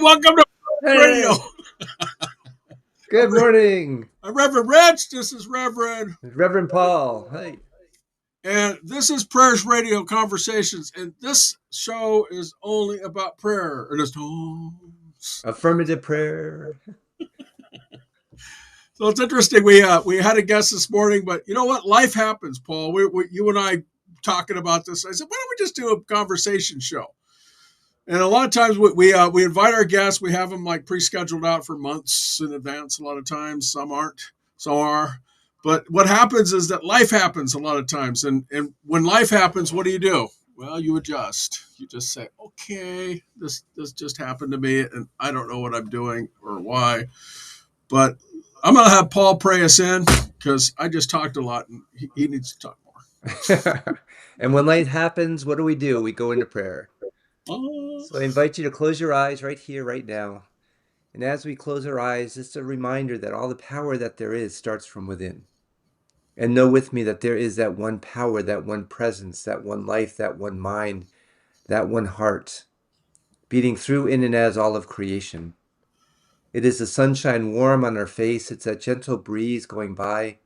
welcome to Radio. Hey, good morning, I'm Reverend Rich. This is Reverend. Reverend Paul. Hey, And this is Prayers Radio Conversations. And this show is only about prayer. And it's affirmative prayer. so it's interesting. We had a guest this morning, but you know what? Life happens, Paul. You and I talking about this. I said, why don't we just do a conversation show? And a lot of times we invite our guests. We have them like pre-scheduled out for months in advance. A lot of times, some aren't, some are. But what happens is that life happens a lot of times. And when life happens, what do? Well, you adjust. You just say, okay, this just happened to me, and I don't know what I'm doing or why. But I'm going to have Paul pray us in because I just talked a lot, and he needs to talk more. And when life happens, what do? We go into prayer. So I invite you to close your eyes right here, right now. And as we close our eyes, it's a reminder that all the power that there is starts from within. And know with me that there is that one power, that one presence, that one life, that one mind, that one heart, beating through, in, and as all of creation. It is the sunshine warm on our face. It's that gentle breeze going by.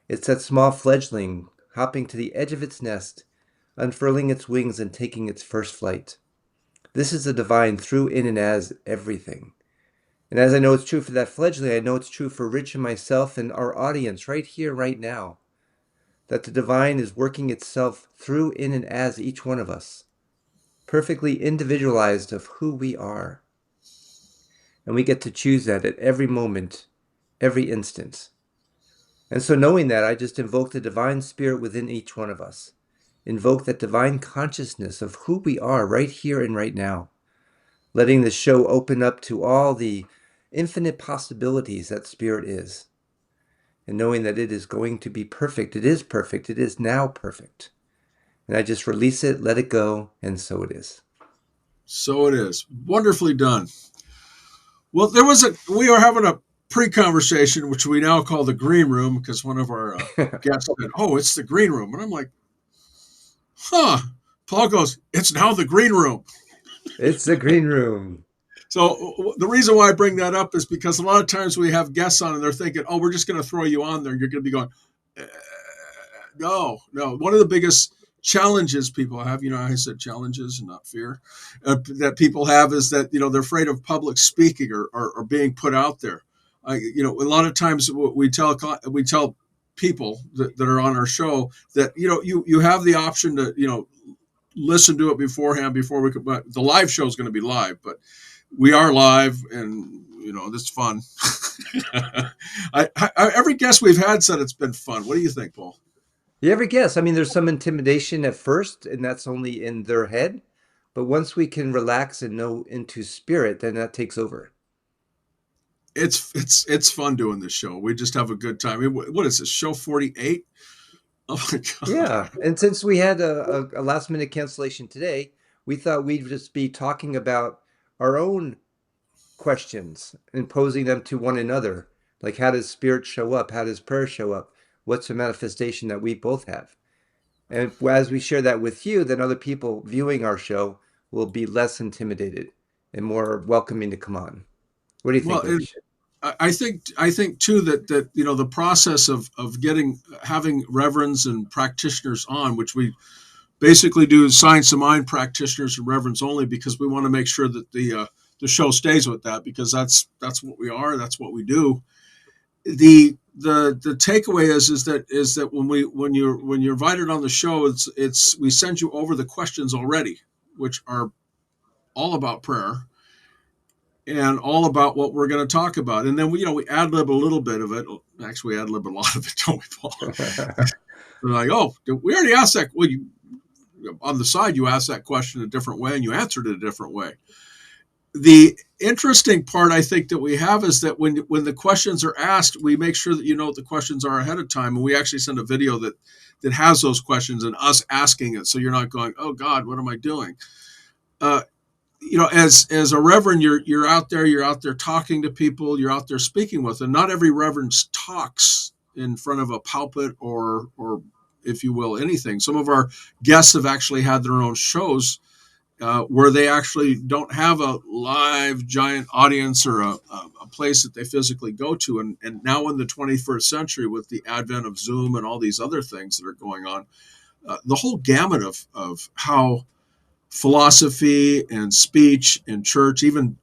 It's that small fledgling hopping to the edge of its nest, unfurling its wings and taking its first flight. This is the divine through, in, and as everything. And as I know it's true for that fledgling, I know it's true for Rich and myself and our audience right here, right now, that the divine is working itself through, in, and as each one of us, perfectly individualized of who we are. And we get to choose that at every moment, every instant. And so knowing that, I just invoke the divine spirit within each one of us. Invoke that divine consciousness of who we are right here and right now. Letting the show open up to all the infinite possibilities that spirit is. And knowing that it is going to be perfect. It is perfect. It is now perfect. And I just release it, let it go, and so it is. So it is. Wonderfully done. Well, we are having a pre-conversation, which we now call the green room, because one of our guests said, oh, it's the green room. And I'm like, Paul goes, it's now the green room. It's the green room. So the reason why I bring that up is because a lot of times we have guests on and they're thinking, oh, we're just going to throw you on there. You're going to be going, no. One of the biggest challenges people have, I said challenges and not fear, that people have is that, they're afraid of public speaking or being put out there. A lot of times we tell people that are on our show that, you have the option to, listen to it beforehand before we could, but the live show is going to be live, but we are live and, this is fun. Every guest we've had said it's been fun. What do you think, Paul? You ever guess? I mean, there's some intimidation at first, and that's only in their head. But once we can relax and know into spirit, then that takes over. It's fun doing this show. We just have a good time. I mean, what is this, show 48? Oh my God. Yeah. And since we had a last minute cancellation today, we thought we'd just be talking about our own questions and posing them to one another. Like, how does spirit show up? How does prayer show up? What's the manifestation that we both have? And as we share that with you, then other people viewing our show will be less intimidated and more welcoming to come on. What do you think, Rich? I think too that the process of having reverends and practitioners on, which we basically do science of mind practitioners and reverends only, because we want to make sure that the show stays with that, because that's what we are, that's what we do. The takeaway is that when you're invited on the show, it's we send you over the questions already, which are all about prayer and all about what we're going to talk about, and then we ad-lib a little bit of it. Actually, we ad-lib a lot of it, don't we, Paul? They're like, oh, we already asked that. Well, on the side, you asked that question a different way, and you answered it a different way. The interesting part, I think, that we have is that when the questions are asked, we make sure that what the questions are ahead of time, and we actually send a video that has those questions and us asking it, so you're not going, oh God, what am I doing? As a reverend, you're out there talking to people, you're out there speaking with them. Not every reverend talks in front of a pulpit or if you will, anything. Some of our guests have actually had their own shows, where they actually don't have a live giant audience or a place that they physically go to. And now in the 21st century, with the advent of Zoom and all these other things that are going on, the whole gamut of how philosophy and speech and church, even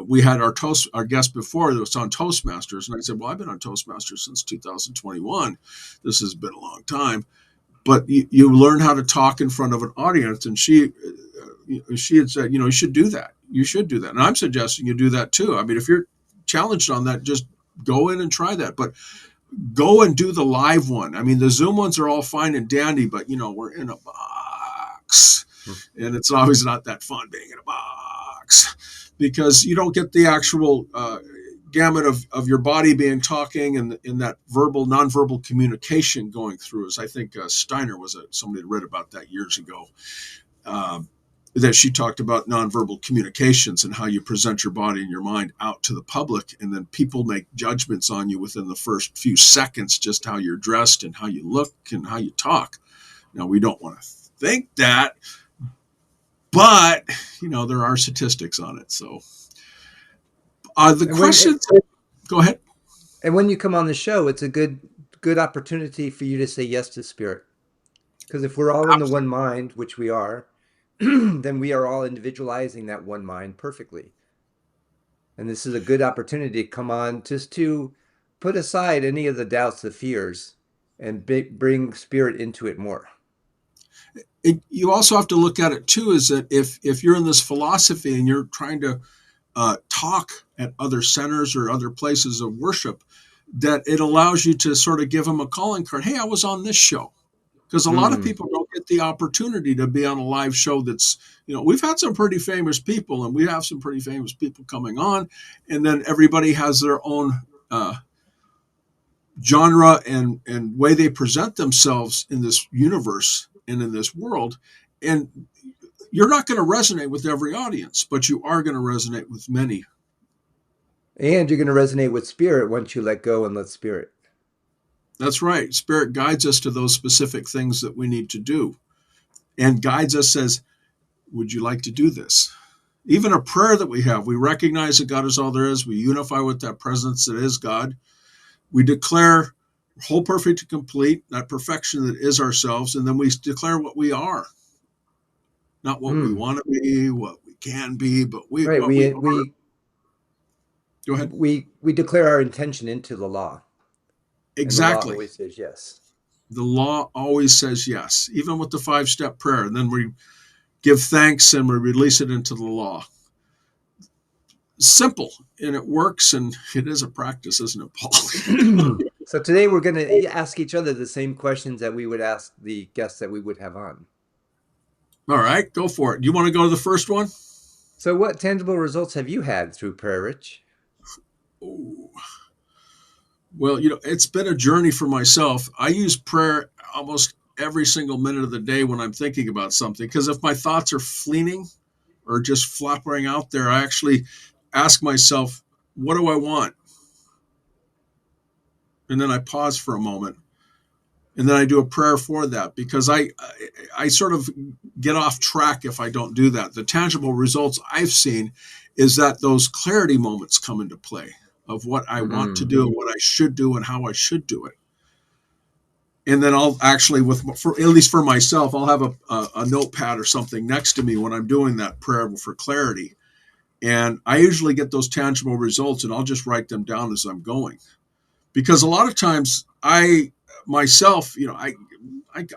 we had our guest before that was on Toastmasters, and I said, well, I've been on Toastmasters since 2021. This has been a long time, but you learn how to talk in front of an audience. And she had said, you should do that. You should do that. And I'm suggesting you do that too. I mean, if you're challenged on that, just go in and try that. But go and do the live one. I mean, the Zoom ones are all fine and dandy, but we're in a box, and it's always not that fun being in a box because you don't get the actual gamut of your body being talking and in that verbal, nonverbal communication going through. As I think Steiner was somebody that read about that years ago. That she talked about nonverbal communications and how you present your body and your mind out to the public, and then people make judgments on you within the first few seconds, just how you're dressed and how you look and how you talk. Now, we don't want to think that, but there are statistics on it. So the questions, go ahead. And when you come on the show, it's a good opportunity for you to say yes to spirit. Because if we're all in the one mind, which we are, then we are all individualizing that one mind perfectly. And this is a good opportunity to come on just to put aside any of the doubts, the fears, and bring spirit into it more. You also have to look at it too, is that if you're in this philosophy and you're trying to talk at other centers or other places of worship, that it allows you to sort of give them a calling card. Hey, I was on this show. Because a lot of people don't get the opportunity to be on a live show that's, we've had some pretty famous people, and we have some pretty famous people coming on, and then everybody has their own genre and way they present themselves in this universe and in this world. And you're not going to resonate with every audience, but you are going to resonate with many. And you're going to resonate with spirit once you let go and let spirit. That's right. Spirit guides us to those specific things that we need to do, and guides us, says, would you like to do this? Even a prayer that we have, we recognize that God is all there is. We unify with that presence that is God. We declare whole, perfect, and complete, that perfection that is ourselves, and then we declare what we are. Not what we want to be, what we can be, but what we are. Go ahead. We declare our intention into the law. Exactly. And the law always says yes. The law always says yes, even with the 5-step prayer. And then we give thanks and we release it into the law. Simple, and it works, and it is a practice, isn't it, Paul? So today we're going to ask each other the same questions that we would ask the guests that we would have on. All right, go for it. Do you want to go to the first one? So what tangible results have you had through prayer, Rich? Oh. Well, it's been a journey for myself. I use prayer almost every single minute of the day when I'm thinking about something, because if my thoughts are fleeting or just flopping out there, I actually ask myself, what do I want? And then I pause for a moment, and then I do a prayer for that, because I sort of get off track if I don't do that. The tangible results I've seen is that those clarity moments come into play of what I want to do and what I should do and how I should do it. And then I'll actually, at least for myself, I'll have a notepad or something next to me when I'm doing that prayer for clarity. And I usually get those tangible results, and I'll just write them down as I'm going. Because a lot of times I myself,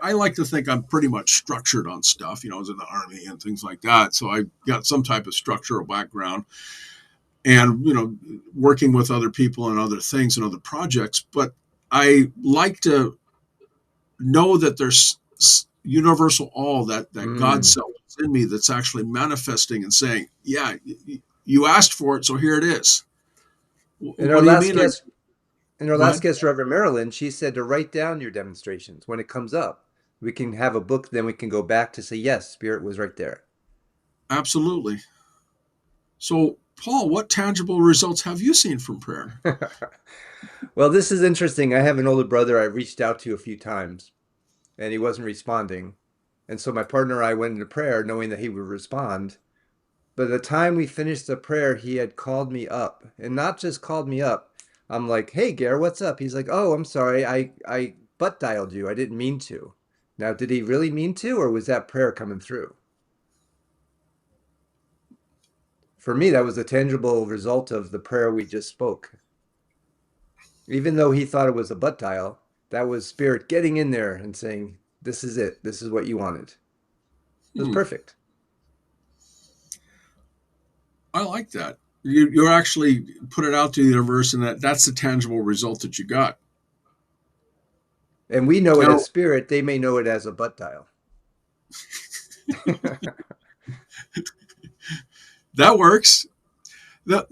I like to think I'm pretty much structured on stuff. I was in the Army and things like that. So I got some type of structural background, and working with other people and other things and other projects. But I like to know that there's universal all that God self is in me that's actually manifesting and saying, yeah, you asked for it, so here it is. And our last guest, Reverend Marilyn, she said to write down your demonstrations when it comes up. We can have a book, then we can go back to say, yes, spirit was right there. Absolutely. So, Paul, what tangible results have you seen from prayer? Well, this is interesting. I have an older brother I reached out to a few times, and he wasn't responding. And so my partner and I went into prayer knowing that he would respond. But the time we finished the prayer, he had called me up, and not just called me up. I'm like, "Hey, Gare, what's up?" He's like, "Oh, I'm sorry. I butt dialed you. I didn't mean to." Now, did he really mean to, or was that prayer coming through? For me, that was a tangible result of the prayer we just spoke. Even though he thought it was a butt dial, that was spirit getting in there and saying, "This is it. This is what you wanted." It was Hmm. perfect. I like that. You actually put it out to the universe, and that's the tangible result that you got. And we know it as Now spirit. They may know it as a butt dial. that works. The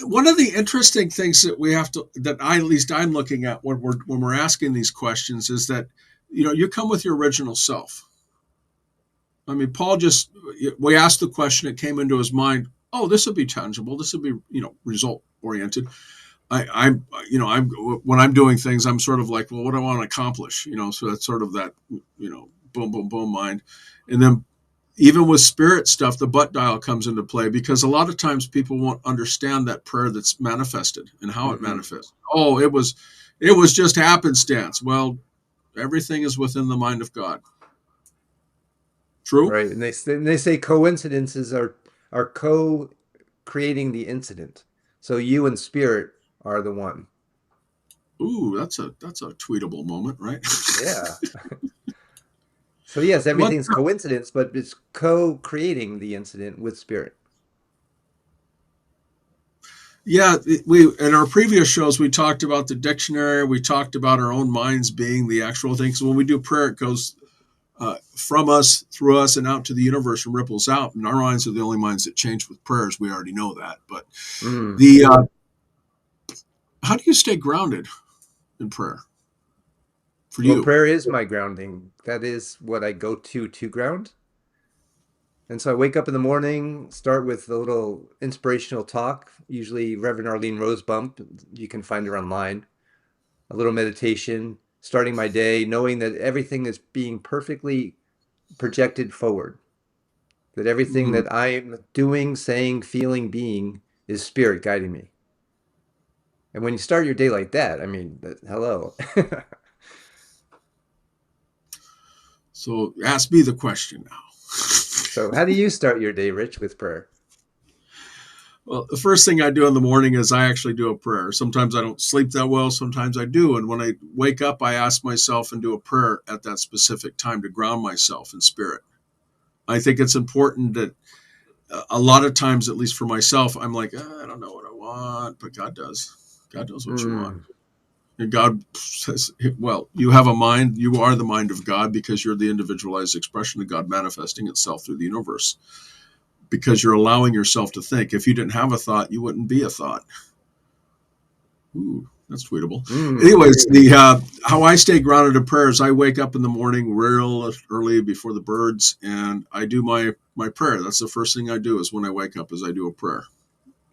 one of the interesting things that we have to that I at least I'm looking at when we're asking these questions is that you come with your original self. I mean, Paul just we asked the question, it came into his mind. Oh, this would be tangible. This would be result oriented. I'm I'm when I'm doing things, I'm sort of like, well, what do I want to accomplish? So that's sort of that boom boom boom mind, and then even with spirit stuff, the butt dial comes into play because a lot of times people won't understand that prayer that's manifested and how it Hmm. manifests. Oh, it was just happenstance. Well, everything is within the mind of God. True. Right. And they say coincidences are co-creating the incident. So you and spirit are the one. Ooh, that's a tweetable moment, right? Yeah. So yes, what everything's coincidence, but it's co-creating the incident with spirit. Yeah, we in our previous shows we talked about the dictionary. We talked about our own minds being the actual thing. So when we do prayer, it goes from us, through us, and out to the universe and ripples out. And our minds are the only minds that change with prayers. We already know that. But Mm. the how do you stay grounded in prayer for Well, you? prayer is my grounding. That is what I go to ground. And so I wake up in the morning, start with a little inspirational talk, usually Reverend Arlene Rosebump. You can find her online. A little meditation, starting my day, knowing that everything is being perfectly projected forward, that everything Mm. that I'm doing, saying, feeling, being is spirit guiding me. And when you start your day like that, I mean, hello. So ask me the question now. So, how do you start your day, Rich, with prayer? Well, the first thing I do in the morning is I actually do a prayer. Sometimes I don't sleep that well, sometimes I do. And when I wake up, I ask myself and do a prayer at that specific time to ground myself in spirit. I think it's important that a lot of times, at least for myself, I'm like, I don't know what I want, but God does. God knows what you want. Mm. And God says, well, you have a mind. You are the mind of God because you're the individualized expression of God manifesting itself through the universe. Because you're allowing yourself to think. If you didn't have a thought, you wouldn't be a thought. Ooh, that's tweetable. Mm. Anyways, the how I stay grounded in prayer is I wake up in the morning real early before the birds, and I do my prayer. That's the first thing I do is when I wake up is I do a prayer.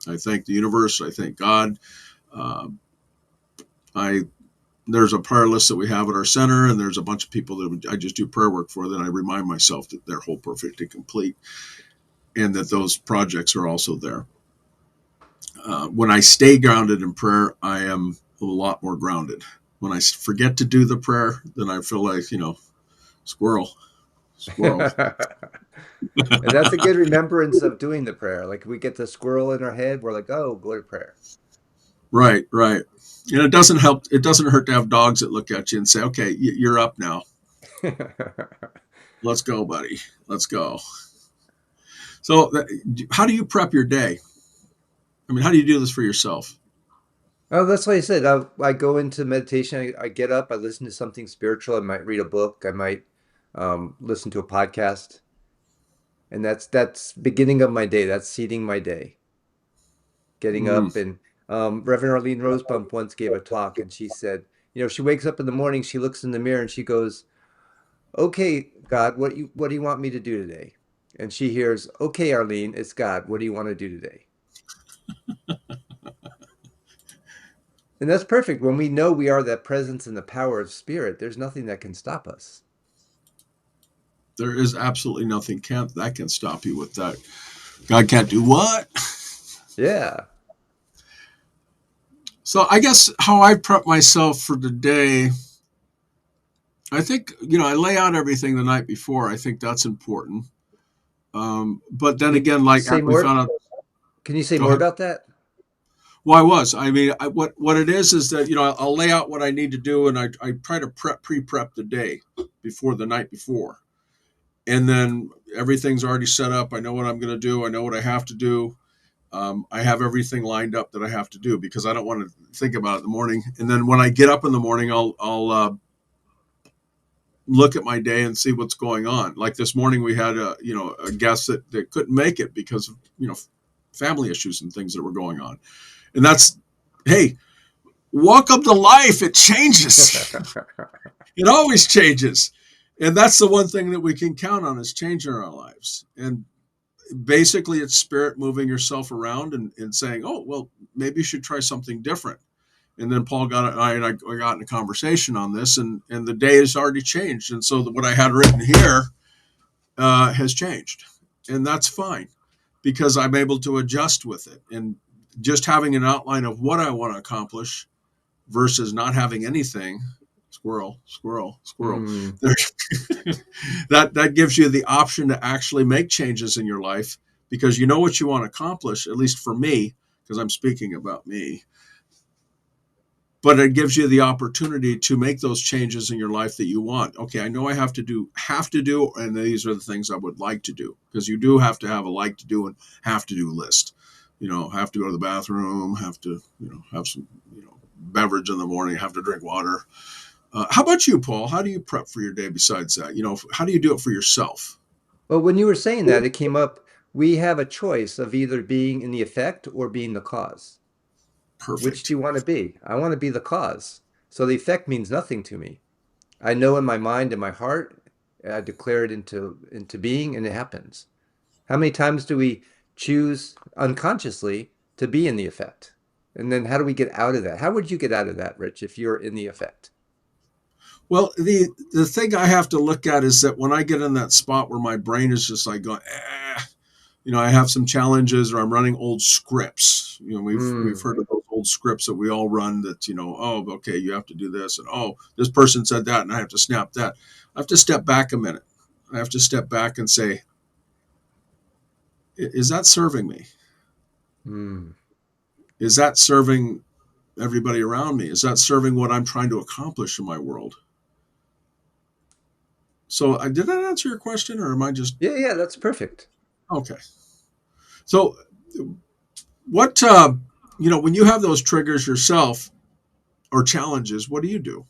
I thank the universe. I thank God. Uh, I there's a prayer list that we have at our center, and there's a bunch of people that I just do prayer work for. Then I remind myself that they're whole, perfect, and complete, and that those projects are also there. When I stay grounded in prayer, I am a lot more grounded. When I forget to do the prayer, then I feel like squirrel, squirrel. And that's a good remembrance of doing the prayer. Like we get the squirrel in our head, we're like, oh, go to prayer. Right, right. And it doesn't help. It doesn't hurt to have dogs that look at you and say, "Okay, you're up now. Let's go, buddy. Let's go." So, how do you prep your day? I mean, how do you do this for yourself? Oh, that's why I said I go into meditation. I get up, I listen to something spiritual. I might read a book. I might listen to a podcast, and that's beginning of my day. That's seeding my day. Getting Mm. up and Reverend Arlene Rosebump once gave a talk, and she said, she wakes up in the morning, she looks in the mirror, and she goes, "Okay, God, what do you want me to do today?" And she hears, "Okay, Arlene, it's God. What do you want to do today?" And that's perfect. When we know we are that presence and the power of spirit, there's nothing that can stop us. There is absolutely nothing that can stop you with that. God can't do what? Yeah. So I guess how I prep myself for the day, I think, I lay out everything the night before. I think that's important. But then Can you again, like say we more? found out, Can you say go more ahead. about that? Well, I was. I mean, what it is that I'll lay out what I need to do, and I try to pre-prep the day before the night before, and then everything's already set up. I know what I'm going to do. I know what I have to do. I have everything lined up that I have to do because I don't want to think about it in the morning. And then when I get up in the morning, I'll look at my day and see what's going on. Like this morning, we had a guest that couldn't make it because of family issues and things that were going on. And that's, hey, welcome to life. It changes. It always changes. And that's the one thing that we can count on is change in our lives. And basically it's spirit moving yourself around and saying, oh, well, maybe you should try something different. And then Paul I got in a conversation on this, and the day has already changed. And so what I had written here has changed. And that's fine because I'm able to adjust with it. And just having an outline of what I want to accomplish versus not having anything, squirrel, squirrel, squirrel. Mm. That gives you the option to actually make changes in your life because you know what you want to accomplish, at least for me, because I'm speaking about me. But it gives you the opportunity to make those changes in your life that you want. Okay, I know I have to do, and these are the things I would like to do because you do have to have a like to do and have to do list. Have to go to the bathroom, have to, have some, beverage in the morning, have to drink water. How about you, Paul? How do you prep for your day besides that? How do you do it for yourself? Well, when you were saying that, it came up. We have a choice of either being in the effect or being the cause. Which do Perfect. you want to be? I want to be the cause. So the effect means nothing to me. I know in my mind and my heart, I declare it into being, and it happens. How many times do we choose unconsciously to be in the effect? And then how do we get out of that? How would you get out of that, Rich, if you're in the effect? Well, the thing I have to look at is that when I get in that spot where my brain is just like going, I have some challenges or I'm running old scripts. We've Mm. heard of those old scripts that we all run that, oh, okay, you have to do this and oh, this person said that and I have to snap that. I have to step back a minute. I have to step back and say, is that serving me? Mm. Is that serving everybody around me? Is that serving what I'm trying to accomplish in my world? So I did that answer your question or am I just Yeah, yeah, that's perfect. okay? So what when you have those triggers yourself or challenges, what do you do?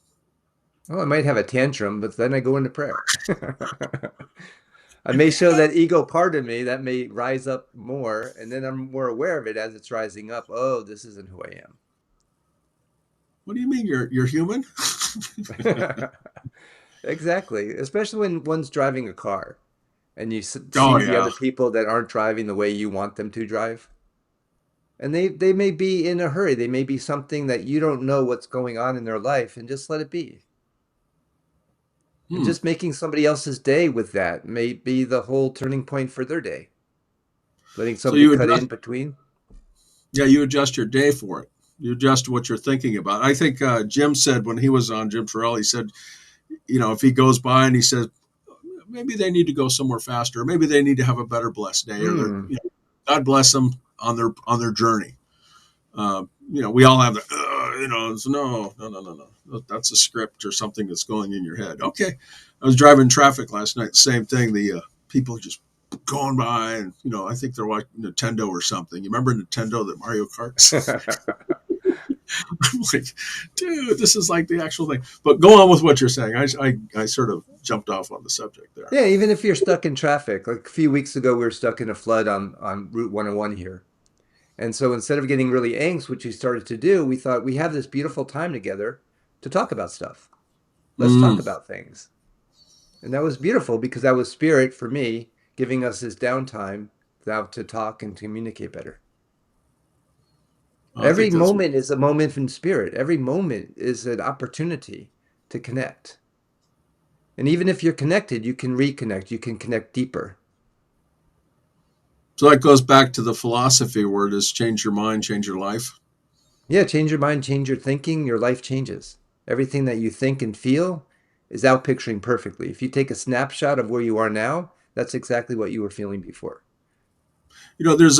Oh, I might have a tantrum, but then I go into prayer. I may show that ego part of me that may rise up more, and then I'm more aware of it as it's rising up. Oh, this isn't who I What do you mean you're human? am. Exactly. Especially when one's driving a car and you Oh see the yeah. other people that aren't driving the way you want them to drive. And they may be in a hurry. They may be something that you don't know what's going on in their life, and just let it be. And Hmm. just making somebody else's day with that may be the whole turning point for their day. Letting So somebody you cut adjust, in between. yeah, you adjust your day for it. You adjust what you're thinking about. I think Jim said when he was on Jim Terrell, he said, if he goes by and he says maybe they need to go somewhere faster, or maybe they need to have a better blessed day, or Hmm. God bless them on their journey. We all have the, it's no. That's a script or something that's going in your head. Okay. I was driving traffic last night. Same thing. The people just going by and, I think they're watching Nintendo or something. You remember Nintendo, the Mario Karts? I'm like, dude, this is like the actual thing. But go on with what you're saying. I sort of jumped off on the subject there. Yeah, even if you're stuck in traffic. Like a few weeks ago, we were stuck in a flood on Route 101 here. And so instead of getting really angst, which we started to do, we thought we have this beautiful time together to talk about stuff. Let's talk Mm, about things. And that was beautiful because that was spirit for me giving us this downtime now to talk and communicate better. I Every think that's moment is a moment in spirit. Every moment is an opportunity to connect. And even if you're connected, you can reconnect, you can connect deeper. So that goes back to the philosophy where it is change your mind, change your life. Yeah, change your mind, change your thinking, your life changes. Everything that you think and feel is out picturing perfectly. If you take a snapshot of where you are now, that's exactly what you were feeling before. There's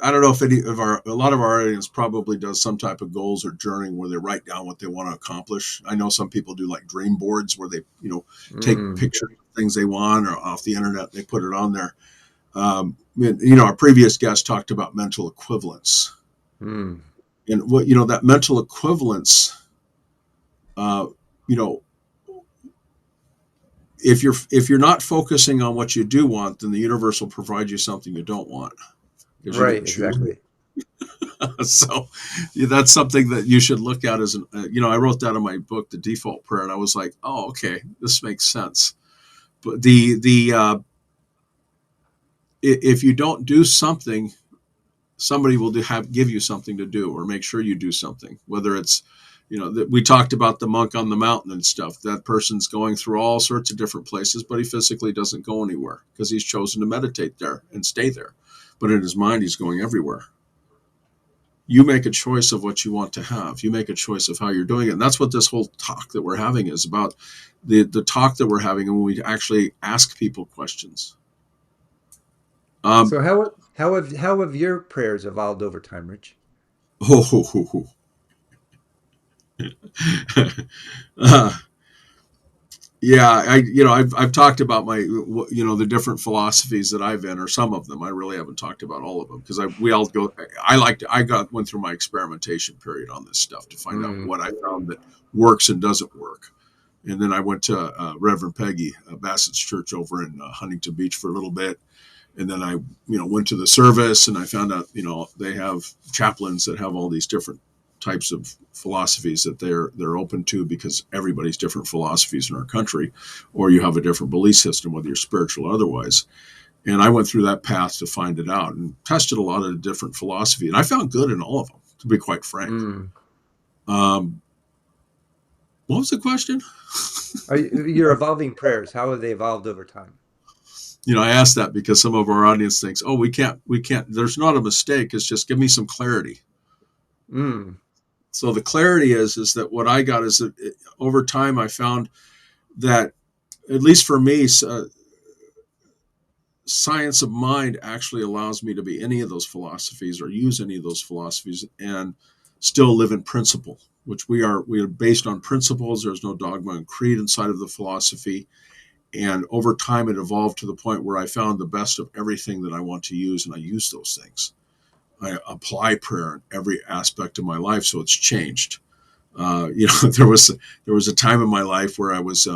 I don't know if a lot of our audience probably does some type of goals or journaling where they write down what they want to accomplish. I know some people do like dream boards where they, take Mm, pictures of things they want or off the internet, they put it on there. Our previous guest talked about mental equivalence, mm. and that mental equivalence, uh, you know, if you're not focusing on what you do want, then the universe will provide you something you don't want because you Right, didn't choose it. exactly. So yeah, that's something that you should look at as I wrote that in my book, The Default Prayer, and I was like, oh, okay, this makes sense. But if you don't do something, somebody will give you something to do or make sure you do something, whether it's that we talked about the monk on the mountain and stuff. That person's going through all sorts of different places, but he physically doesn't go anywhere because he's chosen to meditate there and stay there, but in his mind he's going everywhere. You make a choice of what you want to have. You make a choice of how you're doing it. And that's what this whole talk that we're having is about, the talk that we're having, and when we actually ask people questions. um So how have your prayers evolved over time, Rich? oh, uh, yeah, I've talked about the different philosophies that I've in, or some of them. I really haven't talked about all of them because we all go. Went through my experimentation period on this stuff to find out Mm, what I found that works and doesn't work. And then I went to Reverend Peggy Bassett's church over in Huntington Beach for a little bit, and then I went to the service and I found out they have chaplains that have all these different types of philosophies that they're open to, because everybody's different philosophies in our country, or you have a different belief system, whether you're spiritual or otherwise. And I went through that path to find it out and tested a lot of different philosophy, and I found good in all of them, to be quite frank. mm. um, what was the question? Your evolving prayers, how have they evolved over time? I asked that because some of our audience thinks, oh, we can't, there's not a mistake, it's just give me some clarity. Mm, So the clarity is that what I got is that over time I found that, at least for me, science of mind actually allows me to be any of those philosophies or use any of those philosophies and still live in principle, which we are based on principles. There's no dogma and creed inside of the philosophy. And over time it evolved to the point where I found the best of everything that I want to use, and I use those things. I apply prayer in every aspect of my life, so it's changed. There was a time in my life where I was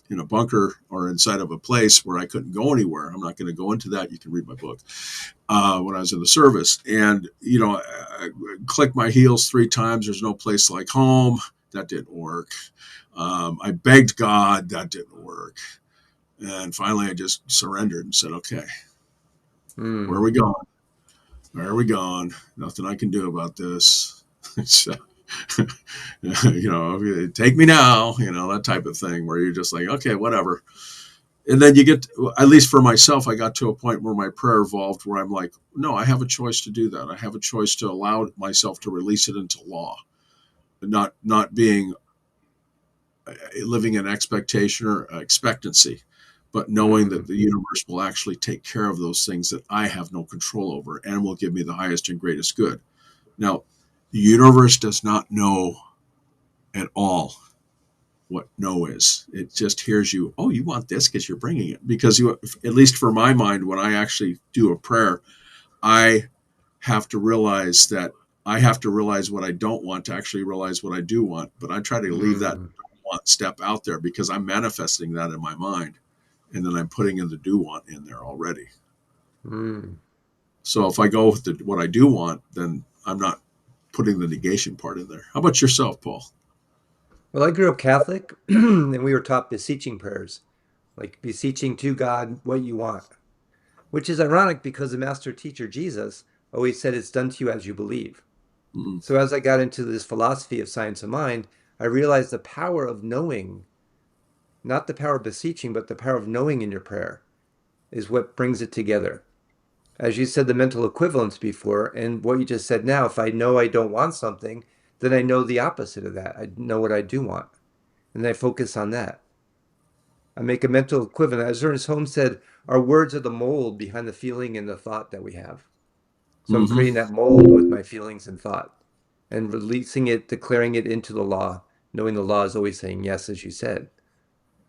in a bunker or inside of a place where I couldn't go anywhere. I'm not going to go into that. You can read my book. When I was in the service, and I clicked my heels 3 times. There's no place like home. That didn't work. I begged God. That didn't work. And finally, I just surrendered and said, "Okay, where are mm. we going? Where are we going? Nothing I can do about this." So, take me now, that type of thing where you're just like, okay, whatever. And then at least for myself, I got to a point where my prayer evolved where I'm like, no, I have a choice to do that. I have a choice to allow myself to release it into law, not being living in expectation or expectancy, but knowing that Mm, the universe will actually take care of those things that I have no control over and will give me the highest and greatest good. Now, the universe does not know at all what no is. It just hears you. Oh, you want this because you're bringing it. Because at least for my mind, when I actually do a prayer, I have to realize that I have to realize what I don't want to actually realize what I do want. But I try to leave that mm, don't want step out there because I'm manifesting that in my mind, and then I'm putting in the do want in there already. mm. So if I go with what I do want, then I'm not putting the negation part in there. How about yourself, Paul? Well, I grew up Catholic, and we were taught beseeching prayers, like beseeching to God what you want, which is ironic because the master teacher Jesus always said it's done to you as you believe. Mm-hmm. So as I got into this philosophy of science of mind, I realized the power of knowing not the power of beseeching, but the power of knowing in your prayer is what brings it together. As you said, the mental equivalence before, and what you just said now, if I know I don't want something, then I know the opposite of that. I know what I do want, and I focus on that. I make a mental equivalent. As Ernest Holmes said, our words are the mold behind the feeling and the thought that we have. So I'm Hmm. creating that mold with my feelings and thought and releasing it, declaring it into the law, knowing the law is always saying yes, as you said.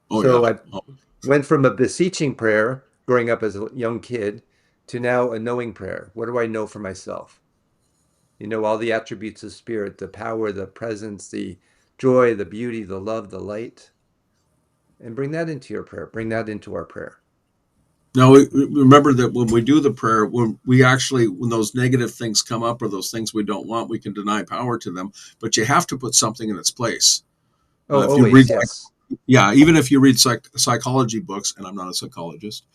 Oh yeah. So I Oh, went from a beseeching prayer growing up as a young kid to now a knowing prayer. What do I know for myself? You know, all the attributes of spirit, the power, the presence, the joy, the beauty, the love, the light, and bring that into your prayer. Bring that into our prayer. now we remember that when we do the prayer, when those negative things come up or those things we don't want, we can deny power to them. But you have to put something in its place. Oh, If you read, always, yes. yeah, even if you read psychology books, and I'm not a psychologist,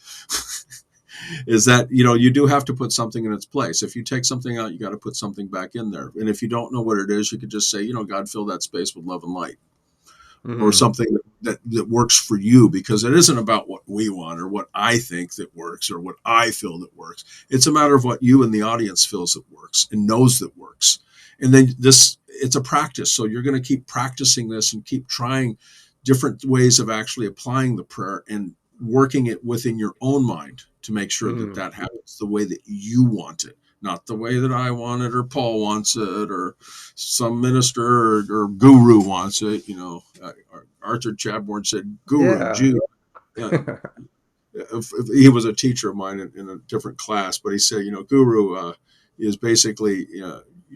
is that you do have to put something in its place. If you take something out, you got to put something back in there. And if you don't know what it is, you could just say, God, fill that space with love and light, or Mm, something that works for you, because it isn't about what we want or what I think that works or what I feel that works. It's a matter of what you and the audience feels that works and knows that works. And then it's a practice. So you're going to keep practicing this and keep trying different ways of actually applying the prayer and working it within your own mind to make sure that mm. that happens the way that you want it, not the way that I want it or Paul wants it or some minister or guru wants it. Arthur Chapman said, "Guru, Yeah. Jew." Uh, if he was a teacher of mine in a different class, but he said, Guru is basically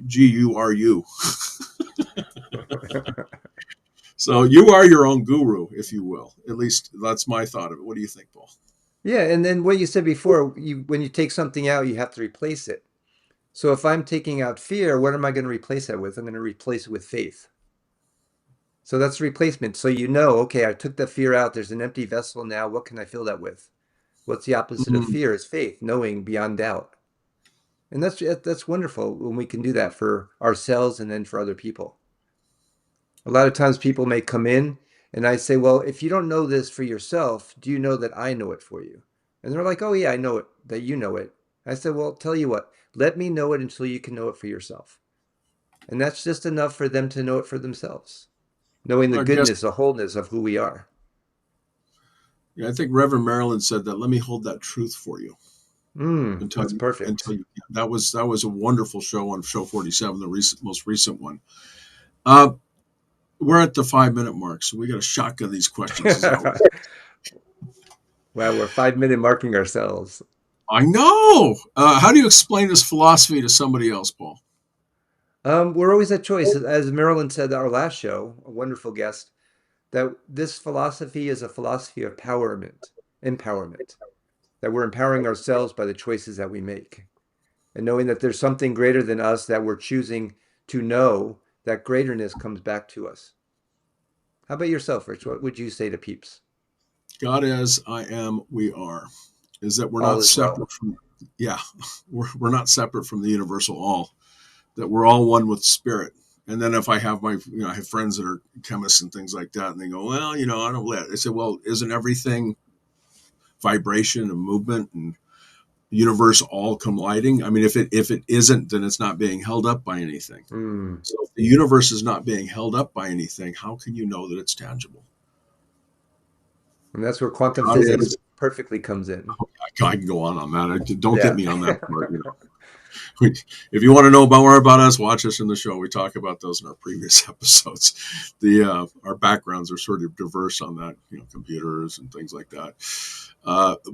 Guru. So you are your own guru, if you will. At least that's my thought of it. What do you think, Paul? Yeah, and then what you said before, when you take something out, you have to replace it. So if I'm taking out fear, what am I going to replace that with? I'm going to replace it with faith. So that's replacement. So okay, I took the fear out. There's an empty vessel now. What can I fill that with? What's the opposite of Mm, fear? Is faith, knowing beyond doubt. And that's wonderful when we can do that for ourselves and then for other people. A lot of times people may come in and I say, well, if you don't know this for yourself, do you know that I know it for you? And they're like, oh, yeah, I know it, that you know it. I said, well, tell you what, let me know it until you can know it for yourself. And that's just enough for them to know it for themselves, knowing the I guess goodness, the wholeness of who we are. yeah, I think Reverend Marilyn said that. Let me hold that truth for you That's until perfect. you. That was a wonderful show on show 47, the most recent one. We're at the 5 minute mark, so we got to shotgun these questions. Is that what Wow, we're 5 minute marking ourselves. I know? How do you explain this philosophy to somebody else, Paul? We're always at choice. As Marilyn said, our last show, a wonderful guest, that this philosophy is a philosophy of empowerment, that we're empowering ourselves by the choices that we make. And knowing that there's something greater than us that we're choosing to know, that greaterness comes back to us. How about yourself, Rich? What would you say to peeps? God as I am, we are. Is that we're All not is well. separate from, yeah, we're not separate from the universal all, that we're all one with spirit. And then if I have I have friends that are chemists and things like that, and they go, well, I don't let. I say, well, isn't everything vibration and movement and universe all colliding? I mean, if it isn't, then it's not being held up by anything. Mm. So if the universe is not being held up by anything, how can you know that it's tangible? And that's where quantum God physics is. perfectly comes in. I can go on that. Don't get Yeah. me on that part. If you want to know more about us, watch us in the show. We talk about those in our previous episodes. Our backgrounds are sort of diverse on that, computers and things like that.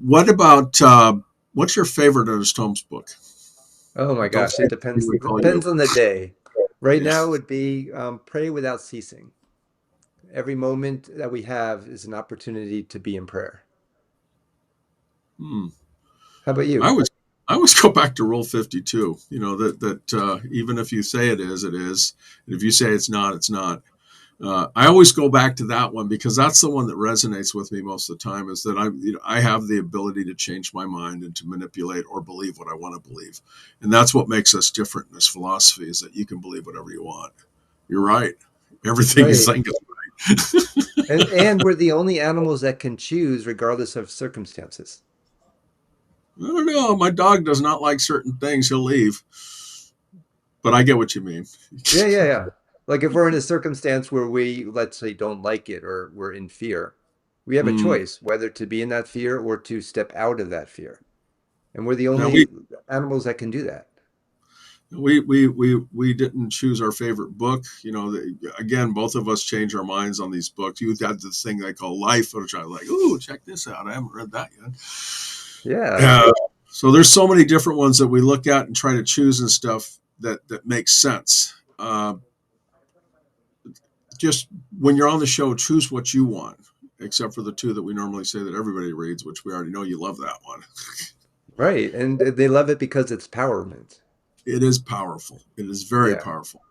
What about what's your favorite Ernest Holmes book? Oh my Don't gosh, it say depends. we call you. Depends on the day. Right Yeah. now would be pray without ceasing. Every moment that we have is an opportunity to be in prayer. Hmm. How about I you? always I always go back to Rule 52. That even if you say it is, it is, and if you say it's not, it's not. I always go back to that one because that's the one that resonates with me most of the time. Is that I have the ability to change my mind and to manipulate or believe what I want to believe, and that's what makes us different in this philosophy. Is that you can believe whatever you want. You're right. Everything you Right. think is right. And we're the only animals that can choose regardless of circumstances. I don't know. My dog does not like certain things. He'll leave. But I get what you mean. Yeah, yeah, yeah. Like if we're in a circumstance where we, let's say, don't like it or we're in fear, we have a Mm. choice whether to be in that fear or to step out of that fear. And we're the Now we only animals that can do that. we didn't choose our favorite book. Again, both of us change our minds on these books. You had this thing they call Life, which I like. Ooh, check this out. I haven't read that yet. Yeah, So there's so many different ones that we look at and try to choose and stuff that makes sense. Just when you're on the show, choose what you want, except for the two that we normally say that everybody reads, which we already know you love that one. right. And they love it because it's empowerment. It is powerful. It is very Yeah. powerful.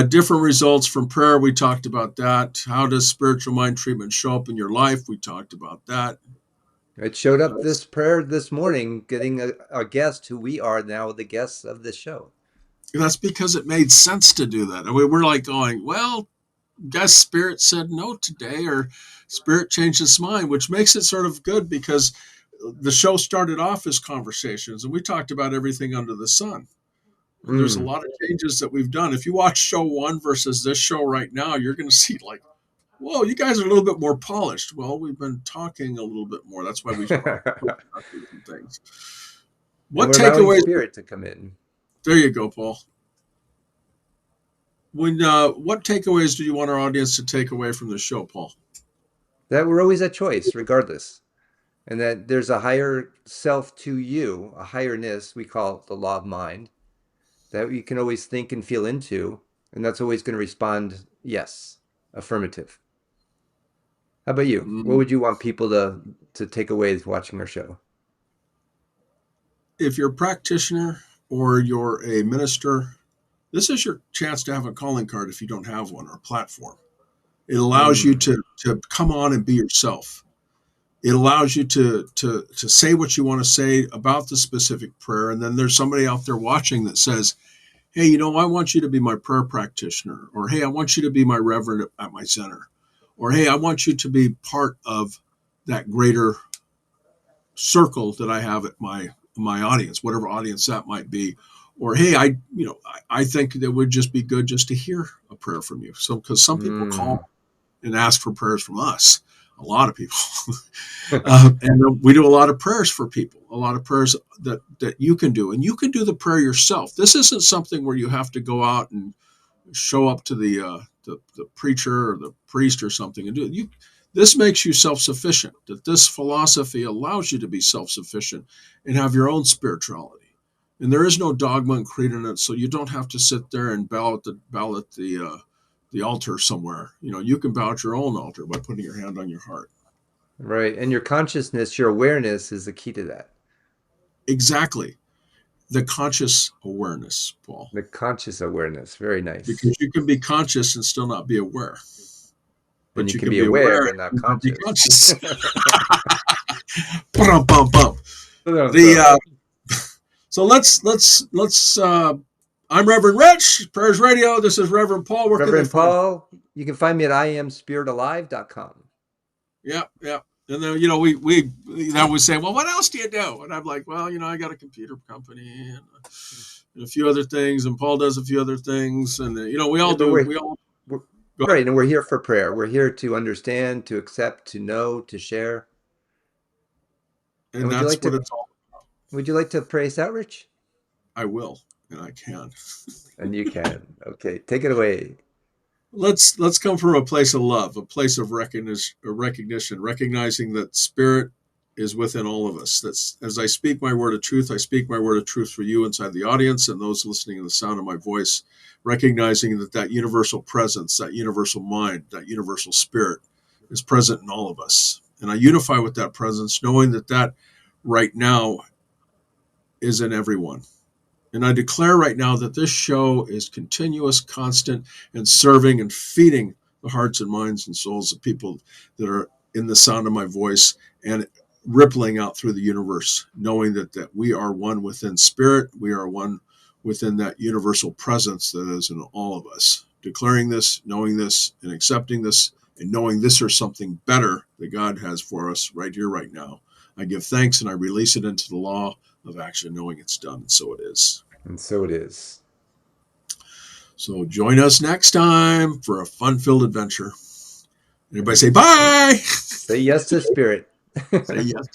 Different results from prayer. We talked about that. How does spiritual mind treatment show up in your life? We talked about that. It showed Uh, up this prayer this morning, getting a guest who we are now the guests of the show. that's because it made sense to do that. And we're like going, well, guess Spirit said no today, or Spirit changed its mind, which makes it sort of good because the show started off as conversations and we talked about everything under the sun. And there's a Mm. lot of changes that we've done. If you watch show one versus this show right now, you're going to see like, whoa, you guys are a little bit more polished. Well, we've been talking a little bit more. That's why we brought And different things. What we're allowing takeaways? spirit to come in. There you go, Paul. What takeaways do you want our audience to take away from the show, Paul? That we're always a choice, regardless. And that there's a higher self to you, a higher-ness we call the law of mind, that you can always think and feel into, and that's always going to respond yes, affirmative. How about you? What Mm, would you want people to take away watching our show? if you're a practitioner or you're a minister, this is your chance to have a calling card if you don't have one or a platform. It allows you Mm. to come on and be yourself. It allows you to say what you want to say about the specific prayer, and then there's somebody out there watching that says, "Hey, I want you to be my prayer practitioner," or "Hey, I want you to be my reverend at my center," or "Hey, I want you to be part of that greater circle that I have at my audience, whatever audience that might be." Or, "Hey, I think it would just be good just to hear a prayer from you." So, because some people Mm. call and ask for prayers from us, a lot of people, and we do a lot of prayers for people, a lot of prayers that you can do, and you can do the prayer yourself. This isn't something where you have to go out and show up to the preacher or the priest or something and do it. This makes you self-sufficient. That this philosophy allows you to be self-sufficient and have your own spirituality. And there is no dogma and creed in it, so you don't have to sit there and bow at the altar somewhere. You can bow at your own altar by putting your hand on your heart. Right. And your consciousness, your awareness is the key to that. Exactly, the conscious awareness, Paul, The conscious awareness. Very nice. because you can be conscious and still not be aware, And but you you can can be be aware aware but not and not be conscious. conscious. Bum, bum, bum. The Reverend so let's. I'm Reverend Rich, Prayers Radio. This is Reverend Paul. Where can they find? Paul, you can find me at iamspiritalive.com. Yeah, yeah. And then we then we say, well, what else do you do? And I'm like, well, I got a computer company and a few other things, and Paul does a few other things, and we all Yeah, but do. We all we're go ahead. right, and we're here for prayer. We're here to understand, to accept, to know, to share. And And that's what it's all. would you like to pray us out, Rich? I will, and I can. And you can. Okay, take it away. Let's come from a place of love, a place of recognition, recognizing that spirit is within all of us. That's as I speak my word of truth, I speak my word of truth for you inside the audience and those listening to the sound of my voice, recognizing that universal presence, that universal mind, that universal spirit is present in all of us. And I unify with that presence, knowing that right now is in everyone. And I declare right now that this show is continuous, constant, and serving and feeding the hearts and minds and souls of people that are in the sound of my voice and rippling out through the universe, knowing that we are one within spirit, we are one within that universal presence that is in all of us. declaring this, knowing this, and accepting this, and knowing this or something better that God has for us right here, right now. I give thanks and I release it into the law of action, knowing it's done. And so it is. And so it is. So join us next time for a fun-filled adventure. Everybody say bye. Say yes to spirit. Say yes.